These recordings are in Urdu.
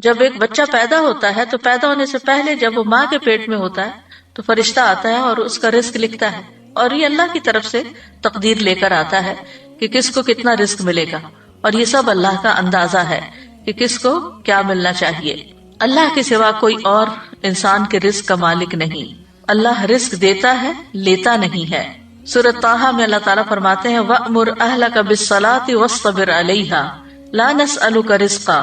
جب ایک بچہ پیدا ہوتا ہے تو پیدا ہونے سے پہلے جب وہ ماں کے پیٹ میں ہوتا ہے تو فرشتہ آتا ہے اور اس کا رزق لکھتا ہے، اور یہ اللہ کی طرف سے تقدیر لے کر آتا ہے کہ کس کو کتنا رزق ملے گا، اور یہ سب اللہ کا اندازہ ہے کہ کس کو کیا ملنا چاہیے۔ اللہ کے سوا کوئی اور انسان کے رزق کا مالک نہیں، اللہ رزق دیتا ہے، لیتا نہیں ہے۔ سورۃ طٰہٰ میں اللہ تعالیٰ فرماتے ہیں وَأْمُرْ أَهْلَكَ بِالصَّلَاةِ وَاصْطَبِرْ عَلَيْهَا لَا نَسْأَلُكَ رِزْقًا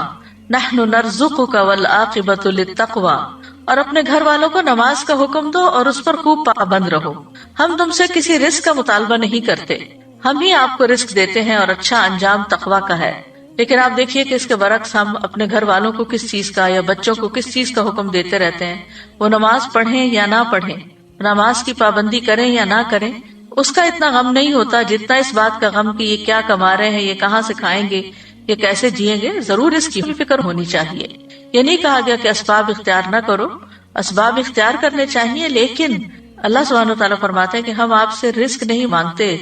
نَحْنُ نَرْزُقُكَ وَالْعَاقِبَةُ لِلتَّقْوَىٰ، اور اپنے گھر والوں کو نماز کا حکم دو اور اس پر خوب پابند رہو، ہم تم سے کسی رزق کا مطالبہ نہیں کرتے، ہم ہی آپ کو رزق دیتے ہیں، اور اچھا انجام تقویٰ کا ہے۔ لیکن آپ دیکھیے کہ اس کے برعکس ہم اپنے گھر والوں کو کس چیز کا یا بچوں کو کس چیز کا حکم دیتے رہتے ہیں، وہ نماز پڑھیں یا نہ پڑھیں، نماز کی پابندی کریں یا نہ کریں، اس کا اتنا غم نہیں ہوتا جتنا اس بات کا غم کہ یہ کیا کما رہے ہیں، یہ کہاں سے کھائیں گے، یہ کیسے جئیں گے۔ ضرور اس کی فکر ہونی چاہیے۔ یہ نہیں کہا گیا کہ اسباب اختیار نہ کرو، اسباب اختیار کرنے چاہیے، لیکن اللہ سبحانہ وتعالیٰ فرماتے ہیں کہ ہم آپ سے رزق نہیں مانگتے،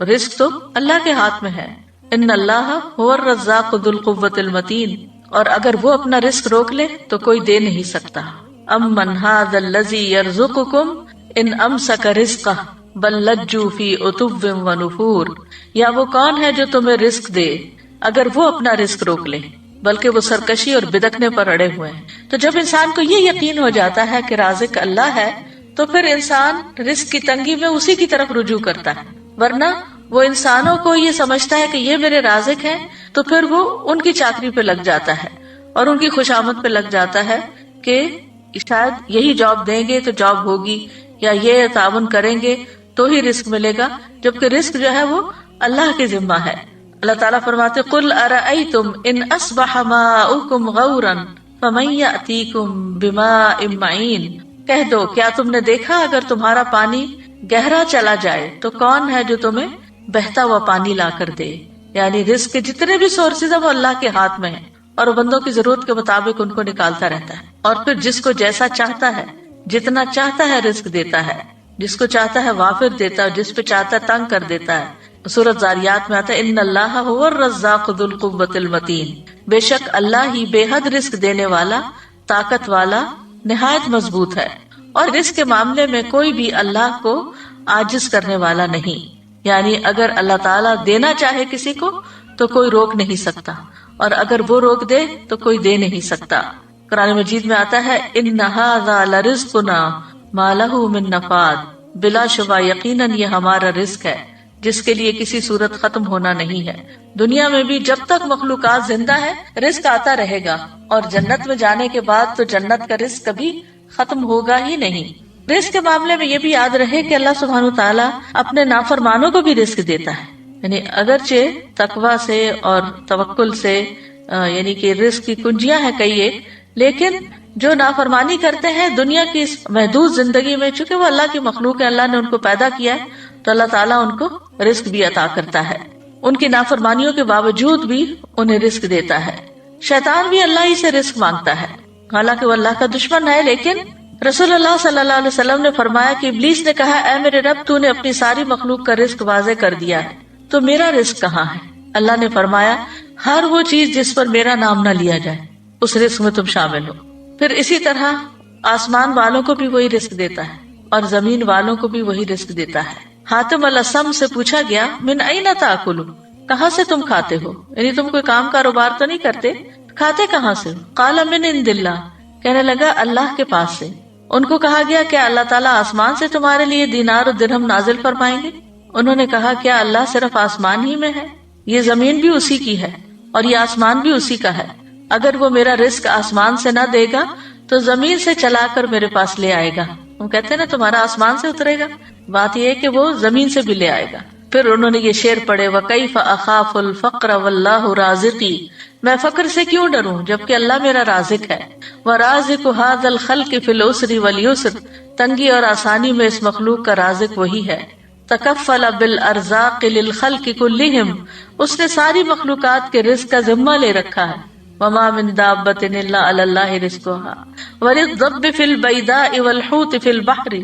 رزق تو اللہ کے ہاتھ میں ہے۔ ان اللہ هو الرزاق ذو القوۃ المتین، اور اگر وہ اپنا رزق روک لے تو کوئی دے نہیں سکتا۔ امن ھذا الذی یرزقکم ان امسک رزقہ بل لجوا فی عتو ونفور، یا وہ کون ہے جو تمہیں رزق دے اگر وہ اپنا رزق روک لے، بلکہ وہ سرکشی اور بدکنے پر اڑے ہوئے ہیں۔ تو جب انسان کو یہ یقین ہو جاتا ہے کہ رازق اللہ ہے تو پھر انسان رزق کی تنگی میں اسی کی طرف رجوع کرتا ہے، ورنہ وہ انسانوں کو یہ سمجھتا ہے کہ یہ میرے رازق ہیں تو پھر وہ ان کی چاکری پہ لگ جاتا ہے اور ان کی خوشامد پہ لگ جاتا ہے کہ شاید یہی جاب دیں گے تو جاب ہوگی، یا یہ تعاون کریں گے تو ہی رزق ملے گا، جبکہ رزق جو ہے وہ اللہ کے ذمہ ہے۔ اللہ تعالیٰ فرماتے قل ارأیتم ان اصبح ماؤکم غورا فمن یأتیکم بماء معین، کہہ دو کیا تم نے دیکھا اگر تمہارا پانی گہرا چلا جائے تو کون ہے جو تمہیں بہتا ہوا پانی لا کر دے۔ یعنی رزق کے جتنے بھی سورسز ہیں وہ اللہ کے ہاتھ میں ہیں، اور وہ بندوں کی ضرورت کے مطابق ان کو نکالتا رہتا ہے، اور پھر جس کو جیسا چاہتا ہے، جتنا چاہتا ہے رزق دیتا ہے، جس کو چاہتا ہے وافر دیتا ہے، جس پہ چاہتا ہے تنگ کر دیتا ہے۔ سورۃ ذاریات میں آتا ہے ان اللہ هو الرزاق ذو القوۃ المتین، بے شک اللہ ہی بے حد رزق دینے والا، طاقت والا، نہایت مضبوط ہے، اور رزق کے معاملے میں کوئی بھی اللہ کو عاجز کرنے والا نہیں۔ یعنی اگر اللہ تعالیٰ دینا چاہے کسی کو تو کوئی روک نہیں سکتا، اور اگر وہ روک دے تو کوئی دے نہیں سکتا۔ قرآن مجید میں آتا ہے ان ھذا لرزقنا ما لہ من نفاد، بلا شبہ یقیناً یہ ہمارا رزق ہے جس کے لیے کسی صورت ختم ہونا نہیں ہے۔ دنیا میں بھی جب تک مخلوقات زندہ ہے رزق آتا رہے گا، اور جنت میں جانے کے بعد تو جنت کا رزق کبھی ختم ہوگا ہی نہیں۔ رزق کے معاملے میں یہ بھی یاد رہے کہ اللہ سبحانہ وتعالیٰ اپنے نافرمانوں کو بھی رزق دیتا ہے، یعنی اگرچہ تقویٰ سے اور توکل سے یعنی کہ رزق کی کنجیاں ہیں کئی ایک، لیکن جو نافرمانی کرتے ہیں دنیا کی اس محدود زندگی میں، چونکہ وہ اللہ کی مخلوق ہے، اللہ نے ان کو پیدا کیا ہے، تو اللہ تعالیٰ ان کو رزق بھی عطا کرتا ہے، ان کی نافرمانیوں کے باوجود بھی انہیں رزق دیتا ہے۔ شیطان بھی اللہ ہی سے رزق مانگتا ہے، حالانکہ وہ اللہ کا دشمن ہے، لیکن رسول اللہ صلی اللہ علیہ وسلم نے فرمایا کہ ابلیس نے کہا اے میرے رب تو نے اپنی ساری مخلوق کا رزق واضح کر دیا ہے، تو میرا رزق کہاں ہے؟ اللہ نے فرمایا ہر وہ چیز جس پر میرا نام نہ لیا جائے اس رزق میں تم شامل ہو۔ پھر اسی طرح آسمان والوں کو بھی وہی رزق دیتا ہے اور زمین والوں کو بھی وہی رزق دیتا ہے۔ حاتم الاسم سے پوچھا گیا من این تاکلو، کہاں سے تم کھاتے ہو؟ یعنی تم کوئی کام کاروبار تو نہیں کرتے، کھاتے کہاں سے ہو؟ قال من عند اللہ، کہنے لگا اللہ کے پاس سے۔ ان کو کہا گیا کیا اللہ تعالیٰ آسمان سے تمہارے لیے دینار و درہم نازل فرمائیں گے؟ انہوں نے کہا کیا اللہ صرف آسمان ہی میں ہے؟ یہ زمین بھی اسی کی ہے اور یہ آسمان بھی اسی کا ہے، اگر وہ میرا رزق آسمان سے نہ دے گا تو زمین سے چلا کر میرے پاس لے آئے گا۔ ہم کہتے ہیں نا تمہارا آسمان سے اترے گا، بات یہ ہے کہ وہ زمین سے بھی لے آئے گا۔ پھر انہوں نے یہ شعر پڑھے وَكَيْفَ أَخَافُ الْفَقْرَ وَاللَّهُ رَازِقِي، میں فقر سے کیوں ڈروں جبکہ اللہ میرا رازق ہے۔ وَرَازِقُ هَذَا الْخَلْقِ فِي الْعُسْرِ وَالْيُسْرِ، تنگی اور آسانی میں اس مخلوق کا رازق وہی ہے۔ تکفل بالارزاق للخلق كلهم، اس نے ساری مخلوقات کے رزق کا ذمہ لے رکھا ہے۔ وما من دابۃ الا علی اللہ رزقها وللضب فی البیداء والحوت فی البحر،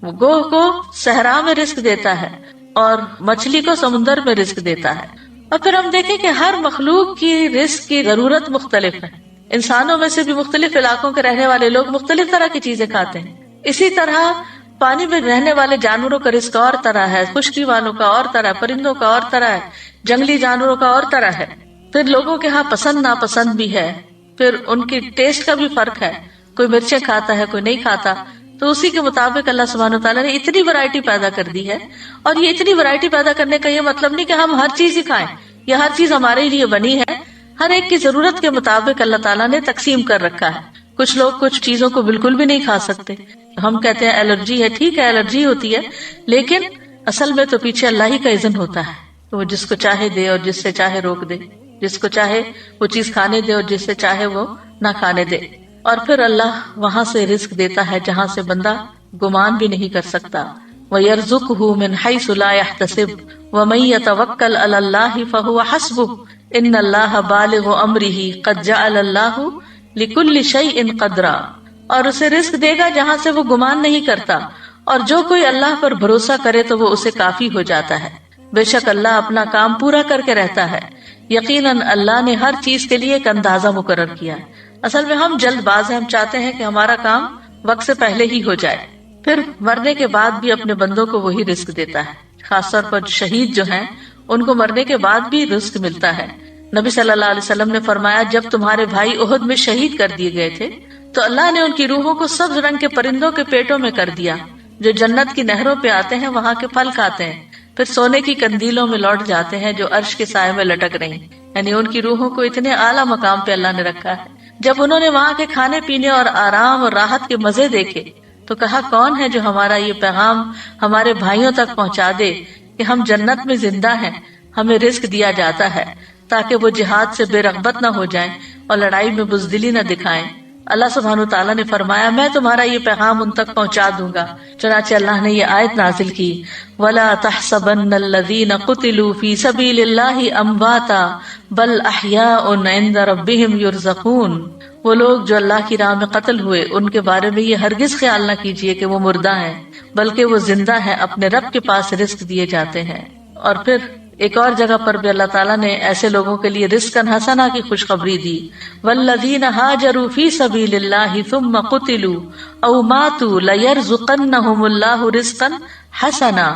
وہ گوہ کو صحرا میں رزق دیتا ہے اور مچھلی کو سمندر میں رزق دیتا ہے۔ اور پھر ہم دیکھیں کہ ہر مخلوق کی رزق کی ضرورت مختلف ہے، انسانوں میں سے بھی مختلف علاقوں کے رہنے والے لوگ مختلف طرح کی چیزیں کھاتے ہیں. اسی طرح پانی میں رہنے والے جانوروں کا رزق اور طرح ہے، خشکی والوں کا اور طرح، پرندوں کا اور طرح ہے، جنگلی جانوروں کا اور طرح ہے. پھر لوگوں کے ہاں پسند ناپسند بھی ہے، پھر ان کی ٹیسٹ کا بھی فرق ہے، کوئی مرچیں کھاتا ہے کوئی نہیں کھاتا. تو اسی کے مطابق اللہ سبحانہ وتعالیٰ نے اتنی ورائٹی پیدا کر دی ہے. اور یہ اتنی ورائٹی پیدا کرنے کا یہ مطلب نہیں کہ ہم ہر چیز ہی کھائیں یا ہر چیز ہمارے لیے بنی ہے. ہر ایک کی ضرورت کے مطابق اللہ تعالیٰ نے تقسیم کر رکھا ہے. کچھ لوگ کچھ چیزوں کو بالکل بھی نہیں کھا سکتے. ہم کہتے ہیں الرجی ہے، ٹھیک ہے الرجی ہوتی ہے، لیکن اصل میں تو پیچھے اللہ ہی کا اذن ہوتا ہے. وہ جس کو چاہے دے اور جس سے چاہے روک دے، جس کو چاہے وہ چیز کھانے دے اور جس سے چاہے وہ نہ کھانے دے. اور پھر اللہ وہاں سے رزق دیتا ہے جہاں سے بندہ گمان بھی نہیں کر سکتا. وَيَرْزُقْهُ مِنْ حَيْثُ لَا يَحْتَسِبُ وَمَن يَتَوَكَّلْ عَلَى اللَّهِ فَهُوَ حَسْبُهُ إِنَّ اللَّهَ بَالِغُ أَمْرِهِ قَدْ جَعَلَ اللَّهُ لِكُلِّ شَيْءٍ قَدْرًا. اور اسے رزق دے گا جہاں سے وہ گمان نہیں کرتا، اور جو کوئی اللہ پر بھروسہ کرے تو وہ اسے کافی ہو جاتا ہے. بے شک اللہ اپنا کام پورا کر کے رہتا ہے. یقیناً اللہ نے ہر چیز کے لیے ایک اندازہ مقرر کیا ہے. اصل میں ہم جلد باز ہیں، ہم چاہتے ہیں کہ ہمارا کام وقت سے پہلے ہی ہو جائے. پھر مرنے کے بعد بھی اپنے بندوں کو وہی رزق دیتا ہے. خاص طور پر شہید جو ہیں ان کو مرنے کے بعد بھی رزق ملتا ہے. نبی صلی اللہ علیہ وسلم نے فرمایا جب تمہارے بھائی احد میں شہید کر دیے گئے تھے تو اللہ نے ان کی روحوں کو سبز رنگ کے پرندوں کے پیٹوں میں کر دیا جو جنت کی نہروں پہ آتے ہیں، وہاں کے پھل کھاتے ہیں، پھر سونے کی قندیلوں میں لوٹ جاتے ہیں جو عرش کے سائے میں لٹک رہی. یعنی ان کی روحوں کو اتنے اعلیٰ مقام پہ اللہ نے رکھا ہے. جب انہوں نے وہاں کے کھانے پینے اور آرام اور راحت کے مزے دیکھے تو کہا کون ہے جو ہمارا یہ پیغام ہمارے بھائیوں تک پہنچا دے کہ ہم جنت میں زندہ ہیں، ہمیں رزق دیا جاتا ہے، تاکہ وہ جہاد سے بے رغبت نہ ہو جائیں اور لڑائی میں بزدلی نہ دکھائیں. اللہ سبحانہ تعالیٰ نے فرمایا میں تمہارا یہ پیغام ان تک پہنچا دوں گا. چنانچہ اللہ نے یہ آیت نازل کی وَلَا تَحْسَبَنَّ الَّذِينَ قُتِلُوا فِي سَبِيلِ اللَّهِ أَمْوَاتًا بَلْ أَحْيَاءٌ عِندَ رَبِّهِمْ يُرْزَقُونَ. وہ لوگ جو اللہ کی راہ میں قتل ہوئے ان کے بارے میں یہ ہرگز خیال نہ کیجیے کہ وہ مردہ ہیں، بلکہ وہ زندہ ہیں، اپنے رب کے پاس رزق دیے جاتے ہیں. اور پھر ایک اور جگہ پر بھی اللہ تعالیٰ نے ایسے لوگوں کے لیے رزقا حسنا کی خوشخبری دی. والذین ہاجروا فی سبیل اللہ ثم قتلوا او ماتوا لیرزقنہم اللہ رزقا حسنا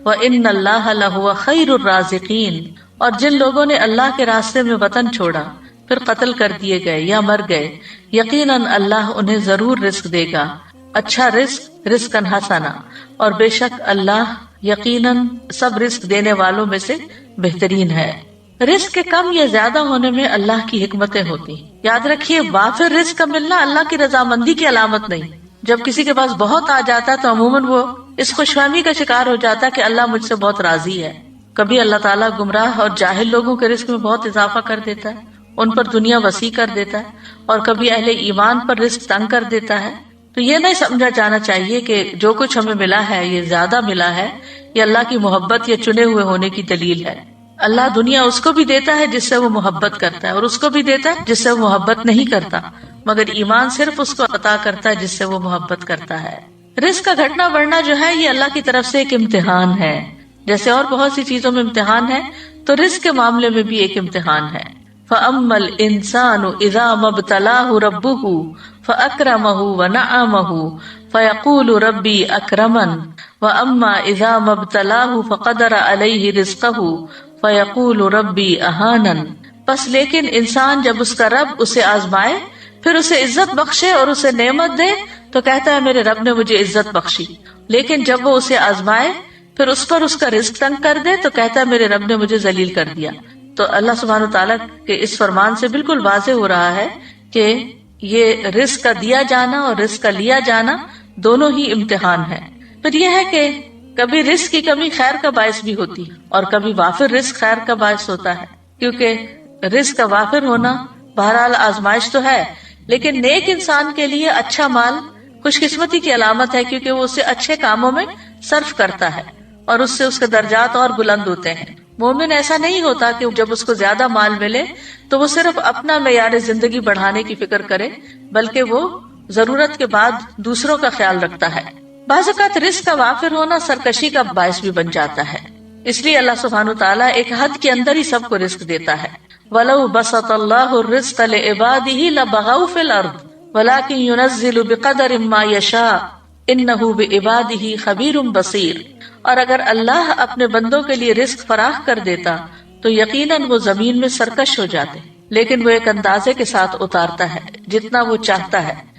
وان اللہ لہو خیر الرازقین. اور جن لوگوں نے اللہ کے راستے میں وطن چھوڑا پھر قتل کر دیے گئے یا مر گئے، یقیناً اللہ انہیں ضرور رزق دے گا، اچھا رزق، رزقا حسنا. اور بے شک اللہ یقیناً سب رزق دینے والوں میں سے بہترین ہے. رزق کے کم یا زیادہ ہونے میں اللہ کی حکمتیں ہوتی. یاد رکھیے وافر رزق کا ملنا اللہ کی رضامندی کی علامت نہیں. جب کسی کے پاس بہت آ جاتا ہے تو عموماً وہ اس خوش فہمی کا شکار ہو جاتا ہے کہ اللہ مجھ سے بہت راضی ہے. کبھی اللہ تعالیٰ گمراہ اور جاہل لوگوں کے رزق میں بہت اضافہ کر دیتا ہے، ان پر دنیا وسیع کر دیتا ہے، اور کبھی اہل ایمان پر رزق تنگ کر دیتا ہے. تو یہ نہیں سمجھا جانا چاہیے کہ جو کچھ ہمیں ملا ہے یہ زیادہ ملا ہے، یہ اللہ کی محبت یا چنے ہوئے ہونے کی دلیل ہے. اللہ دنیا اس کو بھی دیتا ہے جس سے وہ محبت کرتا ہے، اور اس کو بھی دیتا ہے جس سے وہ محبت نہیں کرتا، مگر ایمان صرف اس کو عطا کرتا ہے جس سے وہ محبت کرتا ہے. رزق کا گھٹنا بڑھنا جو ہے یہ اللہ کی طرف سے ایک امتحان ہے. جیسے اور بہت سی چیزوں میں امتحان ہے تو رزق کے معاملے میں بھی ایک امتحان ہے. فَأَمَّا الْإِنسَانُ إِذَا مَا ابْتَلَاهُ رَبُّهُ فَأَكْرَمَهُ وَنَعَّمَهُ فَيَقُولُ رَبِّي أَكْرَمَنِ وَأَمَّا إِذَا مَا ابْتَلَاهُ فَقَدَرَ عَلَيْهِ رِزْقَهُ فَيَقُولُ رَبِّي أَهَانَنِ. بس لیکن انسان جب اس کا رب اسے آزمائے پھر اسے عزت بخشے اور اسے نعمت دے تو کہتا ہے میرے رب نے مجھے عزت بخشی. لیکن جب وہ اسے آزمائے پھر اس پر اس کا رزق تنگ کر دے تو کہتا ہے میرے رب نے مجھے ذلیل کر دیا. تو اللہ سبحانہ تعالیٰ کے اس فرمان سے بالکل واضح ہو رہا ہے کہ یہ رزق کا دیا جانا اور رزق کا لیا جانا دونوں ہی امتحان ہے. پھر یہ ہے کہ کبھی رزق کی کمی خیر کا باعث بھی ہوتی ہے اور کبھی وافر رزق خیر کا باعث ہوتا ہے، کیونکہ رزق کا وافر ہونا بہرحال آزمائش تو ہے، لیکن نیک انسان کے لیے اچھا مال خوش قسمتی کی علامت ہے، کیونکہ وہ اسے اچھے کاموں میں صرف کرتا ہے اور اس سے اس کے درجات اور بلند ہوتے ہیں. مومن ایسا نہیں ہوتا کہ جب اس کو زیادہ مال ملے تو وہ صرف اپنا معیار زندگی بڑھانے کی فکر کرے، بلکہ وہ ضرورت کے بعد دوسروں کا خیال رکھتا ہے. بعض اوقات رزق کا وافر ہونا سرکشی کا باعث بھی بن جاتا ہے، اس لیے اللہ سبحانہ تعالیٰ ایک حد کے اندر ہی سب کو رزق دیتا ہے. وَلَوْ بَسَطَ اللَّهُ الرِّزْقَ لِعِبَادِهِ لَبَغَوْا فِي الْأَرْضِ وَلَكِنْ يُنَزِّلُ بِقَدَرٍ مَا يَشَاءُ إِنَّهُ بِعِبَادِهِ خَبِيرٌ بَصِيرٌ۔ اور اگر اللہ اپنے بندوں کے لیے رزق فراخ کر دیتا تو یقیناً وہ زمین میں سرکش ہو جاتے، لیکن وہ ایک اندازے کے ساتھ اتارتا ہے جتنا وہ چاہتا ہے،